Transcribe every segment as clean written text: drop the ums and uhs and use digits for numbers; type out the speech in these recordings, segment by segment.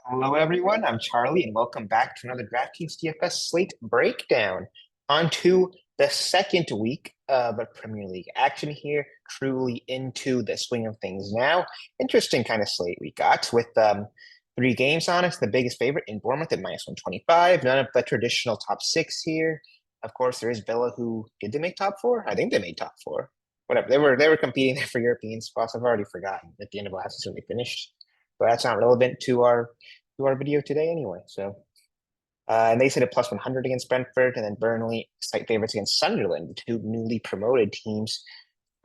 Hello, everyone. I'm Charlie, and welcome back to another DraftKings DFS Slate breakdown. On to the second week of a Premier League action here, truly into the swing of things now. Interesting kind of slate we got with three games on us. The biggest favorite in Bournemouth at -125. None of the traditional top six here. Of course, there is Villa, who did they make top four? I think they made top four. Whatever. They were competing there for European spots. I've already forgotten at the end of last season they finished. But that's not relevant to our video today anyway. And they sit at +100 against Brentford, and then Burnley slight favorites against Sunderland, the two newly promoted teams,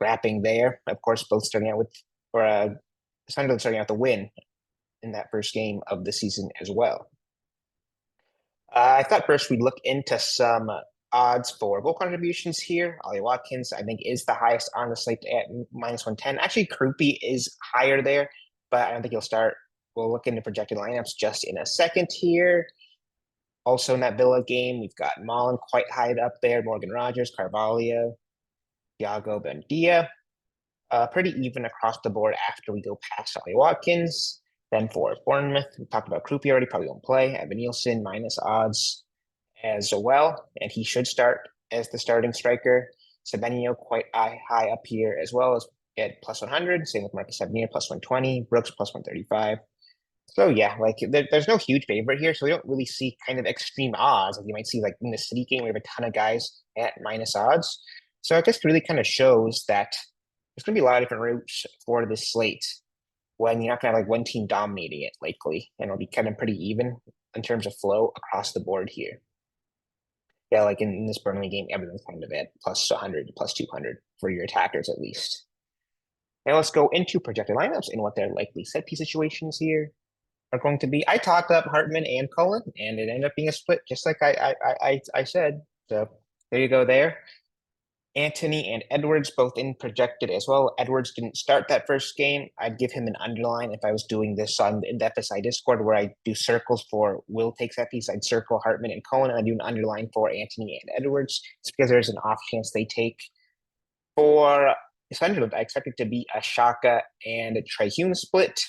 wrapping there. Of course, both starting out with, or Sunderland starting out the win in that first game of the season as well. I thought first we'd look into some odds for goal contributions here. Ollie Watkins, I think, is the highest on the slate at -110. Actually, Krupi is higher there, but I don't think he'll start. We'll look into projected lineups just in a second here. Also in that Villa game, we've got Mullen quite high up there, Morgan Rogers, Carvalho, Thiago Buendia. Pretty even across the board after we go past Ollie Watkins. Then for Bournemouth, we talked about Krupi already, probably won't play. Evan Nielsen minus odds as well, and he should start as the starting striker. Semenyo quite high up here as well as at +100. Same with Marcus Savinir, +120. Brooks +135. So yeah, like there's no huge favorite here, so we don't really see kind of extreme odds like you might see like in the City game. We have a ton of guys at minus odds, so I guess it really kind of shows that there's going to be a lot of different routes for this slate when you're not going to have like one team dominating it likely, and it'll be kind of pretty even in terms of flow across the board here. Yeah, like in this Burnley game, everyone's kind of at +100, +200 for your attackers at least. Now let's go into projected lineups and what their likely set piece situations here are going to be. I talked up Hartman and Cullen, and it ended up being a split, just like I said. So there you go there. Anthony and Edwards both in projected as well. Edwards didn't start that first game. I'd give him an underline if I was doing this on the FSI Discord where I do circles for Will takes that piece. I'd circle Hartman and Cullen, and I do an underline for Anthony and Edwards. It's because there's an off chance they take. For Sunderland, I expect it to be a Shaka and a Trihune split.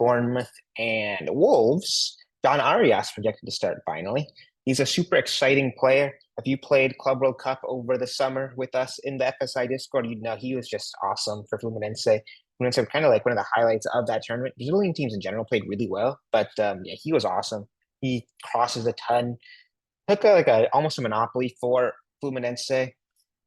Bournemouth and Wolves, Don Arias projected to start finally. He's a super exciting player. If you played Club World Cup over the summer with us in the FSI Discord, you'd know he was just awesome for Fluminense. Fluminense were kind of like one of the highlights of that tournament. Brazilian teams in general played really well, but yeah, he was awesome. He crosses a ton. Took almost a monopoly for Fluminense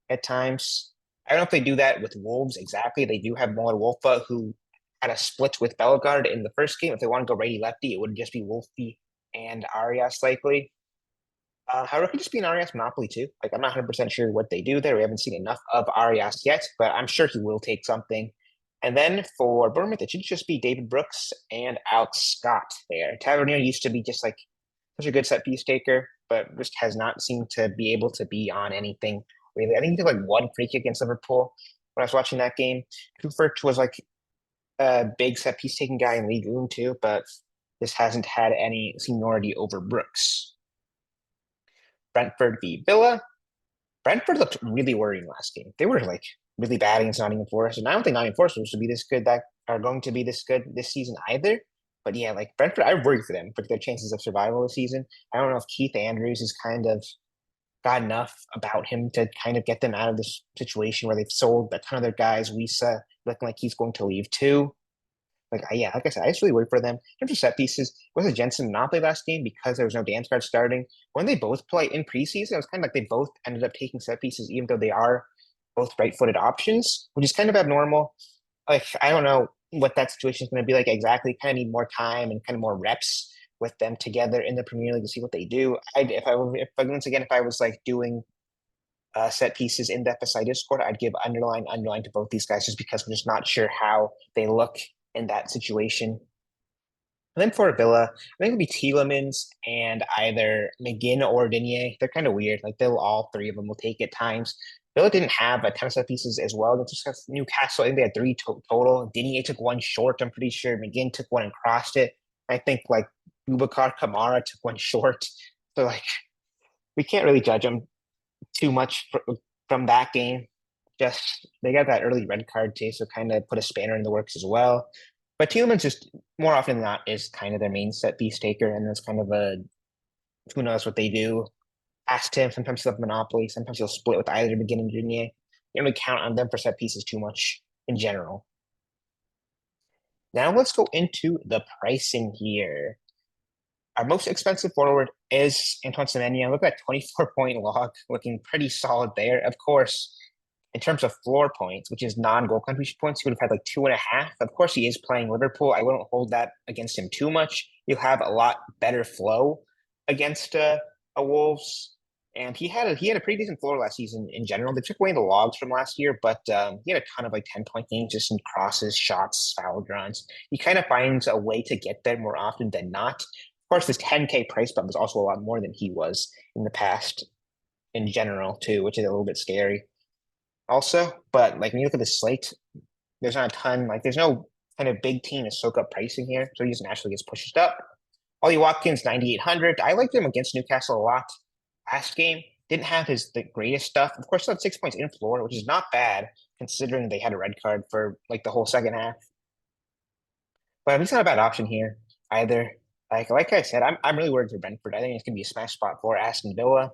at times. I don't know if they do that with Wolves exactly. They do have Mola Wolfa, who had a split with Bellegarde in the first game. If they want to go righty lefty, it would just be Wolfie and Arias likely. However, it could just be an Arias monopoly too. Like I'm not 100% sure what they do there. We haven't seen enough of Arias yet, but I'm sure he will take something. And then for Bournemouth, it should just be David Brooks and Alex Scott there. Tavernier used to be just like such a good set piece taker, but just has not seemed to be able to be on anything really. I think he did like one free kick against Liverpool when I was watching that game. Kufert was like a big set piece taking guy in League One too, but this hasn't had any seniority over Brooks. Brentford v Villa. Brentford looked really worrying last game. They were like really bad against Nottingham Forest, and I don't think Nottingham Forest was to be this good that are going to be this good this season either. But yeah, like Brentford, I worry for them for their chances of survival this season. I don't know if Keith Andrews has kind of got enough about him to kind of get them out of this situation where they've sold a ton of their guys. Wisa looking like he's going to leave too. Yeah, like I said, I just really worry for them. In terms of set pieces, was a Jensen monopoly last game because there was no Dansgaard starting. When they both play in preseason, it was kind of like they both ended up taking set pieces, even though they are both right-footed options, which is kind of abnormal. Like, I don't know what that situation is going to be like exactly. Kind of need more time and kind of more reps with them together in the Premier League to see what they do. If I was like doing set pieces in the FSI Discord, I'd give underline to both these guys just because I'm just not sure how they look in that situation. And then for Villa, I think it'll be Tielemans and either McGinn or Digne. They're kind of weird. Like they'll all three of them will take at times. Villa didn't have a ton of set pieces as well. They just have Newcastle. I think they had three total. Digne took one short, I'm pretty sure. McGinn took one and crossed it. I think like Boubacar Kamara took one short. So like we can't really judge them too much from that game. Just they got that early red card too, so kind of put a spanner in the works as well. But Tielemans just more often than not is kind of their main set piece taker, and it's kind of a who knows what they do. Ask him. Sometimes he'll have Monopoly. Sometimes he'll split with either beginning Junior. You don't really count on them for set pieces too much in general. Now let's go into the pricing here. Our most expensive forward is Antoine Semenyo. Look at that 24-point log, looking pretty solid there. Of course, in terms of floor points, which is non-goal contribution points, he would have had like 2.5. Of course, he is playing Liverpool. I wouldn't hold that against him too much. You'll have a lot better flow against a Wolves. And he had a pretty decent floor last season in general. They took away the logs from last year, but he had a ton of like 10-point games just in crosses, shots, foul runs. He kind of finds a way to get there more often than not. Of course, this 10K price bump is also a lot more than he was in the past in general too, which is a little bit scary also. But like when you look at the slate, there's not a ton, like there's no kind of big team to soak up pricing here. So he just naturally gets pushed up. Ollie Watkins, 9,800. I liked him against Newcastle a lot. Last game, didn't have the greatest stuff. Of course, still had 6 points in floor, which is not bad considering they had a red card for like the whole second half. But he's not a bad option here either. Like I said, I'm really worried for Brentford. I think it's gonna be a smash spot for Aston Villa.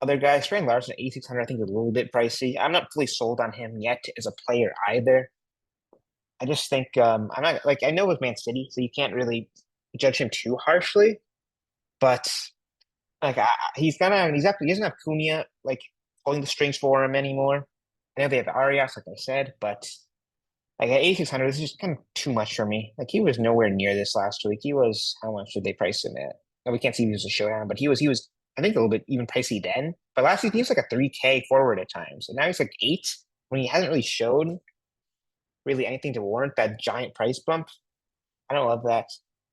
Other guys, Strand Larson, 8,600, I think is a little bit pricey. I'm not fully sold on him yet as a player either. I just think I'm not like I know with Man City, so you can't really judge him too harshly. But like he doesn't have Cunha like holding the strings for him anymore. I know they have Arias, like I said, but like at 8,600, this is just kind of too much for me. Like he was nowhere near this last week. He was how much did they price him at? Now, we can't see if he was a showdown, but he was I think a little bit even pricey then. But last week he was like a 3K forward at times, and now he's like 8 when he hasn't really showed really anything to warrant that giant price bump. I don't love that.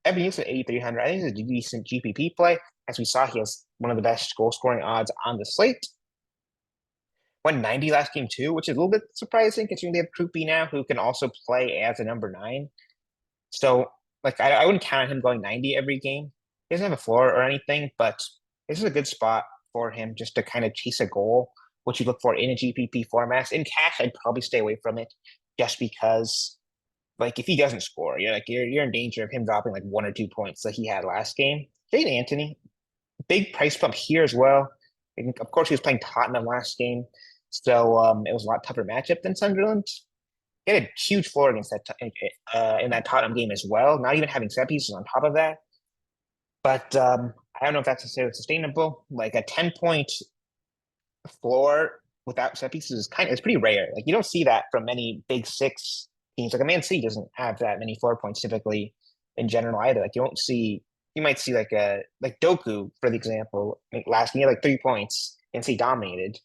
Evan Hughes at 8,300. I think it's a decent GPP play. As we saw, he has one of the best goal scoring odds on the slate. 190 last game too, which is a little bit surprising considering they have Krupi now, who can also play as a number 9. So, like, I wouldn't count on him going 90 every game. He doesn't have a floor or anything, but this is a good spot for him just to kind of chase a goal, which you look for in a GPP format. In cash, I'd probably stay away from it just because, like, if he doesn't score, you're in danger of him dropping like 1 or 2 points like he had last game. Jade Anthony, big price bump here as well. And of course, he was playing Tottenham last game, so it was a lot tougher matchup than Sunderland. He had a huge floor against that in that Tottenham game as well. Not even having set pieces on top of that, but I don't know if that's necessarily sustainable. Like a 10-point floor without set pieces is it's pretty rare. Like you don't see that from many big six teams. Like a Man City doesn't have that many floor points typically in general either. Like you might see like Doku for the example. Like last game he had like 3 points and he dominated.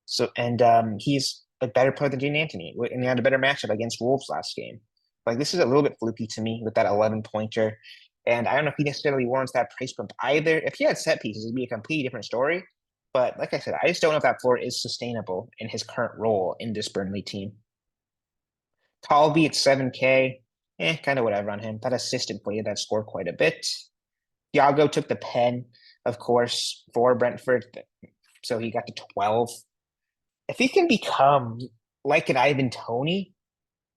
So and he's a better player than Jane Anthony, and he had a better matchup against Wolves last game. Like this is a little bit fluky to me with that 11 pointer, and I don't know if he necessarily warrants that price bump either. If he had set pieces, it'd be a completely different story. But like I said, I just don't know if that floor is sustainable in his current role in this Burnley team. Talby at 7K, kind of whatever on him. That assistant played that score quite a bit. Thiago took the pen, of course, for Brentford, so he got to 12. If he can become like an Ivan Toney,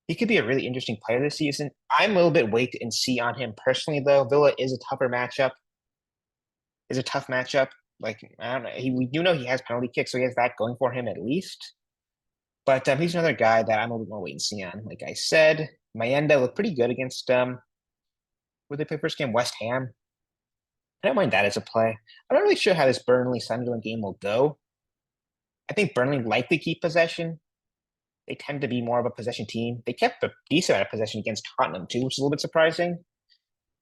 he could be a really interesting player this season. I'm a little bit wait and see on him personally, though. Villa is a tougher matchup. Is a tough matchup. Like I don't know. We do know he has penalty kicks, so he has that going for him at least. But he's another guy that I'm a little more wait and see on. Like I said, Mayenda looked pretty good against where they play first game, West Ham. I don't mind that as a play. I'm not really sure how this Burnley Sunderland game will go. I think Burnley likely keep possession. They tend to be more of a possession team. They kept a decent amount of possession against Tottenham too, which is a little bit surprising.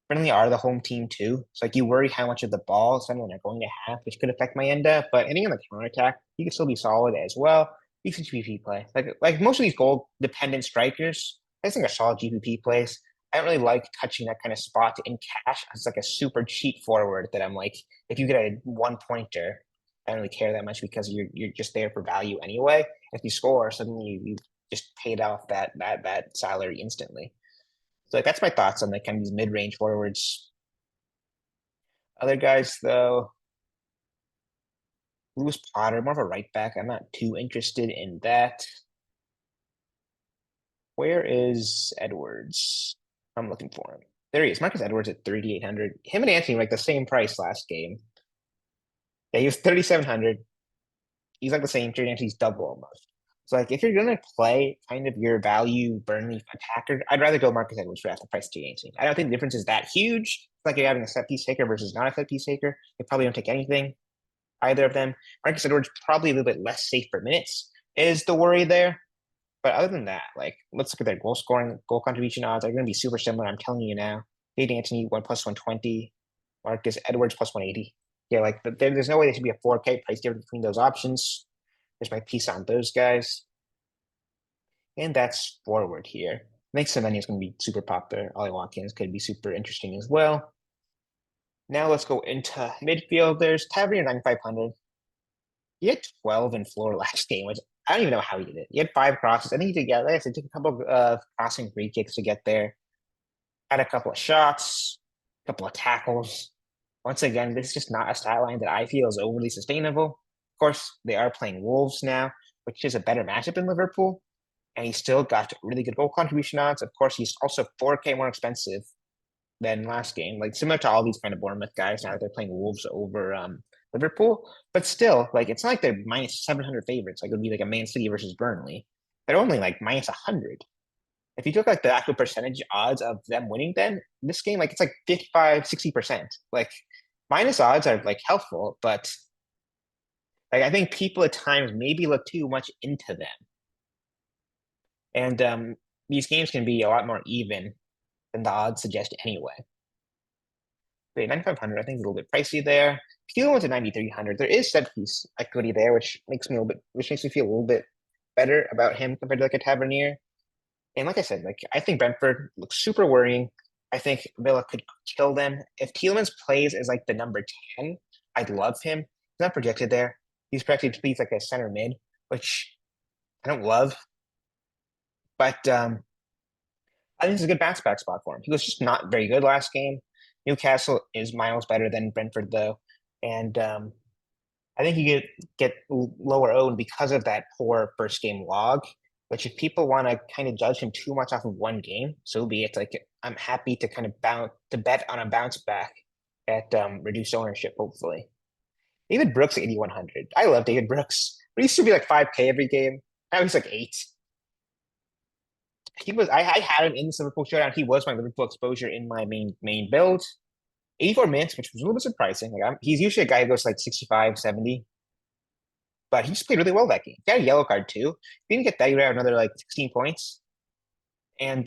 Burnley are the home team too, so like you worry how much of the ball Sunderland are going to have, which could affect Mayenda. But hitting on the counter attack, he can still be solid as well. Decent GPP play. Like most of these goal dependent strikers, I just think are solid GPP plays. I don't really like touching that kind of spot in cash. It's like a super cheap forward that I'm like, if you get a 1 pointer, I don't really care that much because you're just there for value anyway. If you score, suddenly you just paid off that salary instantly. So like that's my thoughts on like kind of these mid-range forwards. Other guys though, Lewis Potter, more of a right back. I'm not too interested in that. Where is Edwards? I'm looking for him. There he is. Marcus Edwards at 3,800. Him and Anthony were like the same price last game. Yeah, he was 3,700. He's like the same trade, and he's double almost. So like if you're gonna play kind of your value Burnley attacker, I'd rather go Marcus Edwards for half the price to Anthony. I don't think the difference is that huge. It's like you're having a set piece taker versus not a set piece taker. They probably don't take anything, either of them. Marcus Edwards probably a little bit less safe for minutes is the worry there. But other than that, like let's look at their goal scoring, goal contribution odds. They're going to be super similar. I'm telling you now. Nate Anthony 1+120, Marcus Edwards +180. Yeah, like there's no way there should be a 4K price difference between those options. There's my piece on those guys, and that's forward here. I think Semenya is going to be super popular. Ollie Watkins could be super interesting as well. Now let's go into midfield. There's Tavernier 9,500. He had 12 in floor last game, which I don't even know how he did it. He had 5 crosses. I think he did, yeah, like I said, took a couple of crossing free kicks to get there. Had a couple of shots, a couple of tackles. Once again, this is just not a stat line that I feel is overly sustainable. Of course, they are playing Wolves now, which is a better matchup in Liverpool. And he's still got really good goal contribution odds. Of course, he's also 4K more expensive than last game. Like similar to all these kind of Bournemouth guys now that they're playing Wolves over Liverpool. But still, like it's not like they're minus 700 favorites. Like it would be like a Man City versus Burnley. They're only like minus 100. If you took like the actual percentage odds of them winning, then this game, like it's like 55, 60%. Like minus odds are like helpful, but like I think people at times maybe look too much into them. And these games can be a lot more even than the odds suggest anyway. Wait, 9,500, I think is a little bit pricey there. Peel went to 9,300. There is set piece equity there, which makes me a little bit, which makes me feel a little bit better about him compared to like a Tavernier. And like I said, like I think Brentford looks super worrying. I think Villa could kill them. If Tielemans plays as like the number 10, I'd love him. He's not projected there. He's projected to be like a center mid, which I don't love. But I think it's a good bounce back spot for him. He was just not very good last game. Newcastle is miles better than Brentford though, and I think you get lower owned because of that poor first game log. Which if people want to kind of judge him too much off of one game, so be it. Like I'm happy to kind of bet on a bounce back at reduced ownership, hopefully. David Brooks 8,100. I love David Brooks. He used to be like 5K every game. Now he's like 8. I had him in the Liverpool showdown. He was my Liverpool exposure in my main build. 84 minutes, which was a little bit surprising. Like he's usually a guy who goes like 65, 70. But he just played really well that game. He got a yellow card too. If he didn't get that, you would have another like 16 points. And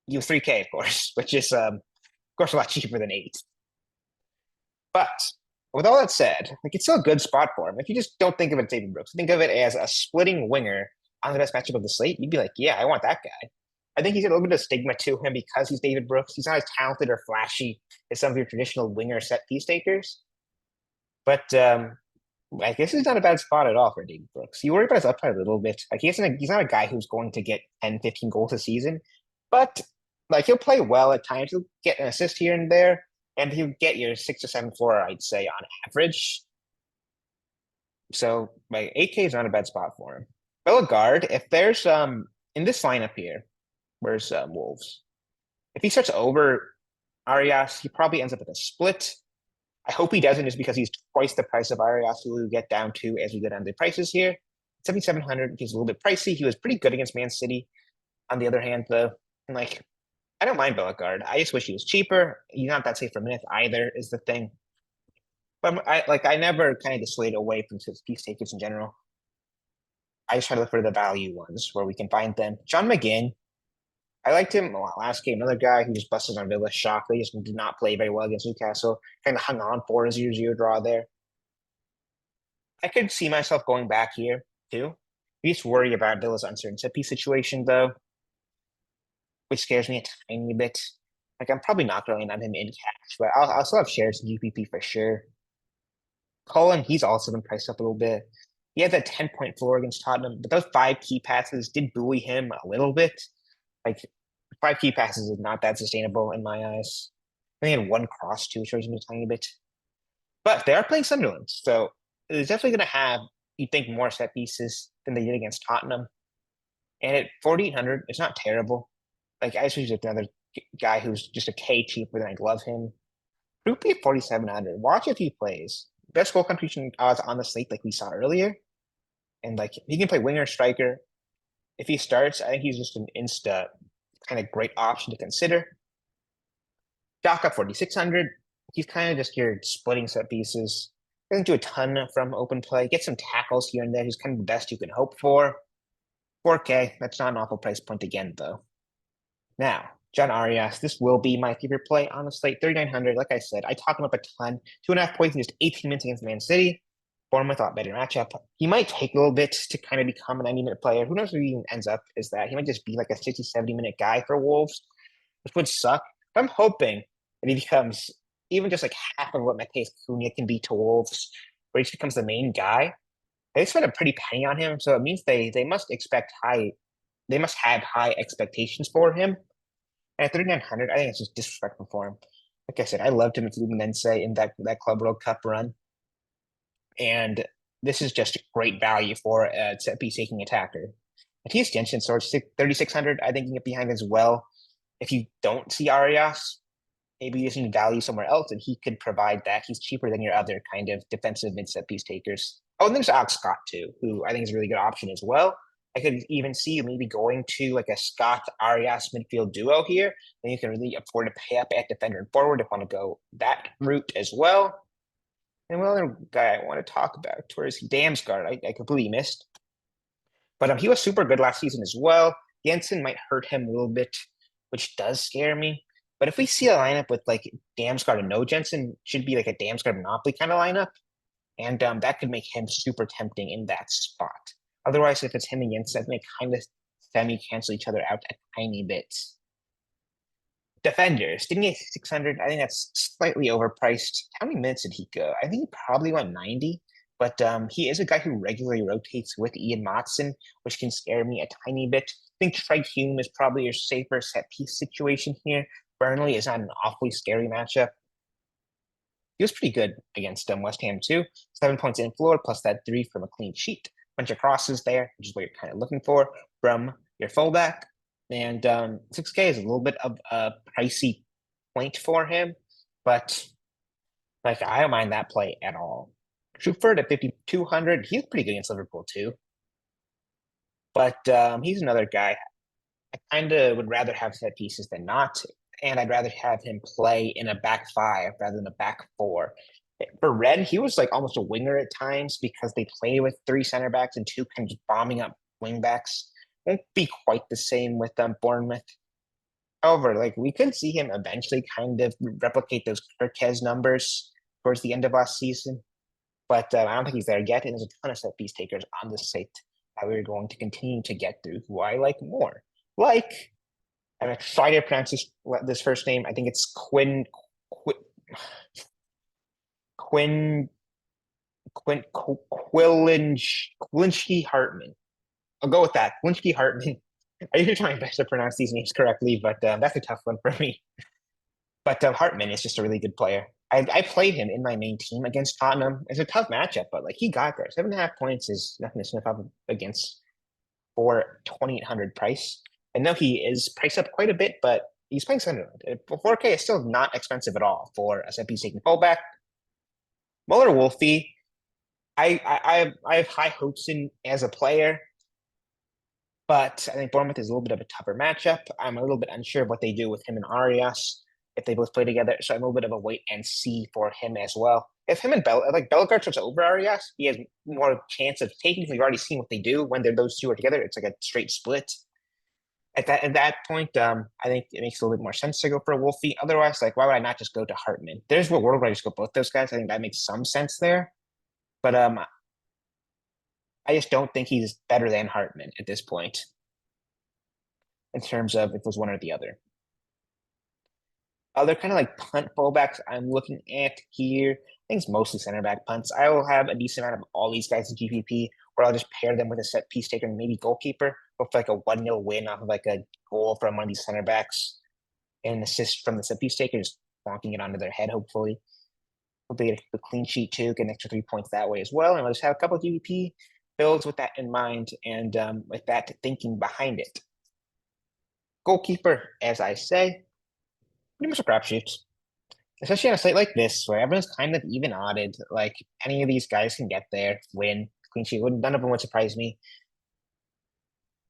he was 3K, of course, which is of course a lot cheaper than 8. But with all that said, like it's still a good spot for him. If you just don't think of it as David Brooks, think of it as a splitting winger on the best matchup of the slate, you'd be like, yeah, I want that guy. I think he's got a little bit of stigma to him because he's David Brooks. He's not as talented or flashy as some of your traditional winger set piece takers. But I guess he's not a bad spot at all for David Brooks. You worry about his upside a little bit. Like he's not a guy who's going to get 10, 15 goals a season, but like he'll play well at times. He'll get an assist here and there, and he'll get your 6 to 7 floor, I'd say, on average. So like 8K is not a bad spot for him. Bellegarde, if there's in this lineup here, where's Wolves? If he starts over Arias, he probably ends up with a split. I hope he doesn't, just because he's twice the price of Arias, who we'll get down to as we go down the prices here. 7,700, which is a little bit pricey. He was pretty good against Man City. On the other hand, though, and like I don't mind Bellegarde. I just wish he was cheaper. He's not that safe for minutes either, is the thing. But I never kind of dissuade away from piece takers in general. I just try to look for the value ones where we can find them. John McGinn, I liked him last game. Another guy who just busted on Villa. Shock. They just did not play very well against Newcastle. Kind of hung on for a 0-0 draw there. I could see myself going back here too. I just worry about Villa's uncertain set piece situation though, which scares me a tiny bit. Like I'm probably not going to land on him in cash, but I'll still have shares in GPP for sure. Cullen, he's also been priced up a little bit. He had that 10-point floor against Tottenham, but those 5 key passes did buoy him a little bit. Like 5 key passes is not that sustainable in my eyes. I think he had 1 cross too, which shows me a tiny bit. But they are playing Sunderland, so it's definitely going to have, you think, more set pieces than they did against Tottenham. And at 4,800, it's not terrible. Like, I just use another guy who's just a K cheaper than I'd love him. Rupi at 4,700. Watch if he plays. Best goal contribution odds on the slate, like we saw earlier. And like, he can play winger, striker. If he starts, I think he's just an insta kind of great option to consider. Jaka 4,600. He's kind of just your splitting set pieces. Doesn't do a ton from open play. Get some tackles here and there. He's kind of the best you can hope for. 4K. That's not an awful price point again, though. Now, John Arias. This will be my favorite play on the slate. 3,900. Like I said, I talk him up a ton. 2.5 points in just 18 minutes against Man City. Bournemouth, a lot better matchup. He might take a little bit to kind of become a 90-minute player. Who knows where he even ends up is that he might just be like a 60, 70-minute guy for Wolves, which would suck. But I'm hoping that he becomes even just like half of what Mateus Cunha can be to Wolves, where he just becomes the main guy. They spent a pretty penny on him, so it means they must expect they must have high expectations for him. And at 3,900, I think it's just disrespectful for him. Like I said, I loved him with Fluminense in that Club World Cup run. And this is just great value for a set piece taking attacker. Matthias Jensen, so 3,600, I think you can get behind as well. If you don't see Arias, maybe you just need value somewhere else, and he could provide that. He's cheaper than your other kind of defensive mid set piece takers. Oh, and there's Alex Scott too, who I think is a really good option as well. I could even see you maybe going to like a Scott Arias midfield duo here. Then you can really afford to pay up at defender and forward if you want to go that route as well. And one other guy I want to talk about, where is he? Damsgaard, I completely missed. But he was super good last season as well. Jensen might hurt him a little bit, which does scare me. But if we see a lineup with like Damsgaard and no Jensen, should be like a Damsgaard Monopoly kind of lineup. And that could make him super tempting in that spot. Otherwise, if it's him and Jensen, they kind of semi-cancel each other out a tiny bit. Defenders, didn't get 600. I think that's slightly overpriced. How many minutes did he go? I think he probably went 90. But he is a guy who regularly rotates with Ian Motson, which can scare me a tiny bit. I think Trey Hume is probably your safer set piece situation here. Burnley is not an awfully scary matchup. He was pretty good against West Ham too. 7 points in floor plus that 3 from a clean sheet. Bunch of crosses there, which is what you're kind of looking for from your fullback. And 6K is a little bit of a pricey point for him, but like I don't mind that play at all. Shuford at 5,200, he's pretty good against Liverpool too. But he's another guy. I kind of would rather have set pieces than not, and I'd rather have him play in a back five rather than a back four. For Red, he was like almost a winger at times because they play with 3 center backs and 2 kind of bombing up wing backs. Won't be quite the same with Bournemouth. However, like we could see him eventually kind of replicate those Kirkez numbers towards the end of last season. But I don't think he's there yet, and there's a ton of set piece takers on the site that we're going to continue to get through who I like more. Like, I'm going to try to pronounce this first name. I think it's Quilinski Hartman. I'll go with that. Quilinski Hartman. I usually try my best to pronounce these names correctly, but that's a tough one for me. But Hartman is just a really good player. I played him in my main team against Tottenham. It's a tough matchup, but like he got there. 7.5 points is nothing to sniff up against for 2,800 price. I know he is priced up quite a bit, but he's playing center. 4K is still not expensive at all for a set piece taking fullback. Muller Wolfie, I have high hopes in as a player, but I think Bournemouth is a little bit of a tougher matchup. I'm a little bit unsure of what they do with him and Arias if they both play together. So I'm a little bit of a wait and see for him as well. If him and Bellegarde starts over Arias, he has more chance of taking. We've already seen what they do when those two are together. It's like a straight split. At that point, I think it makes a little bit more sense to go for a Wolfie. Otherwise, like, why would I not just go to Hartman? There's what world where I just go both those guys. I think that makes some sense there. But I just don't think he's better than Hartman at this point in terms of if it was one or the other. Other kind of like punt fullbacks I'm looking at here. I think it's mostly center back punts. I will have a decent amount of all these guys in GPP, where I'll just pair them with a set piece taker and maybe goalkeeper. Go for like a 1-0 win off of like a goal from one of these center backs and an assist from the set piece taker, just bonking it onto their head, hopefully. Hope they get a clean sheet too, get an extra 3 points that way as well. And I'll just have a couple of GPP builds with that in mind and with that thinking behind it. Goalkeeper, as I say, pretty much a crapshoot. Especially on a slate like this, where everyone's kind of even odded. Like any of these guys can get there, win, clean sheet. None of them would surprise me.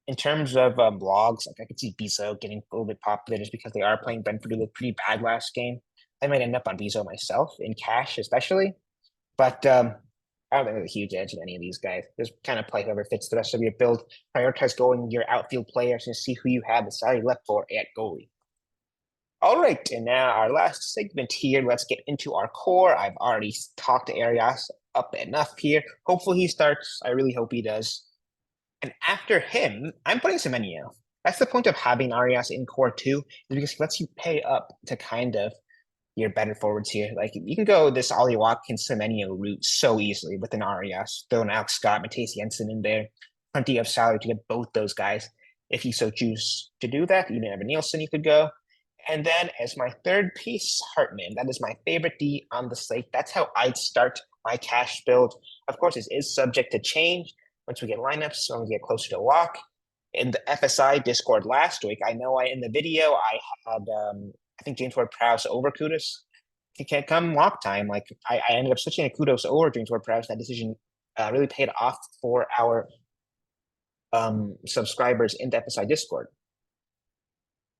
In terms of blogs, like I could see Bezo getting a little bit popular just because they are playing Brentford, who looked pretty bad last game. I might end up on Bezo myself in cash, especially. But I don't think there's a huge edge in any of these guys. Just kind of play whoever fits the rest of your build. Prioritize going your outfield players and see who you have the salary left for at goalie. All right, and now our last segment here. Let's get into our core. I've already talked to Arias up enough here. Hopefully he starts. I really hope he does. And after him, I'm putting Semenyo. That's the point of having Arias in core too, is because he lets you pay up to kind of your better forwards here. Like you can go this Ollie Watkins Semenyo route so easily with an Arias, throw an Alex Scott, Matthias Jensen in there. Plenty of salary to get both those guys if you so choose to do that. Even Evan Nielsen you could go. And then as my third piece, Hartman. That is my favorite D on the slate. That's how I'd start my cash build. Of course, it is subject to change once we get lineups, when we get closer to lock. In the FSI Discord last week, I know in the video I had, I think James Ward-Prowse over Kudus. It can't come lock time. Like I ended up switching to Kudus over James Ward-Prowse. That decision really paid off for our subscribers in the FSI Discord.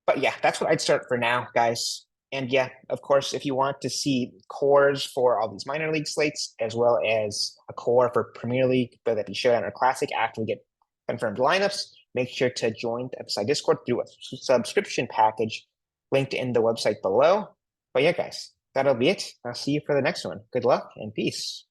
But yeah, that's what I'd start for now, guys. And yeah, of course, if you want to see cores for all these minor league slates, as well as a core for Premier League, whether that be Showdown or Classic, after we get confirmed lineups, make sure to join the FSI Discord through a subscription package linked in the website below. But yeah, guys, that'll be it. I'll see you for the next one. Good luck and peace.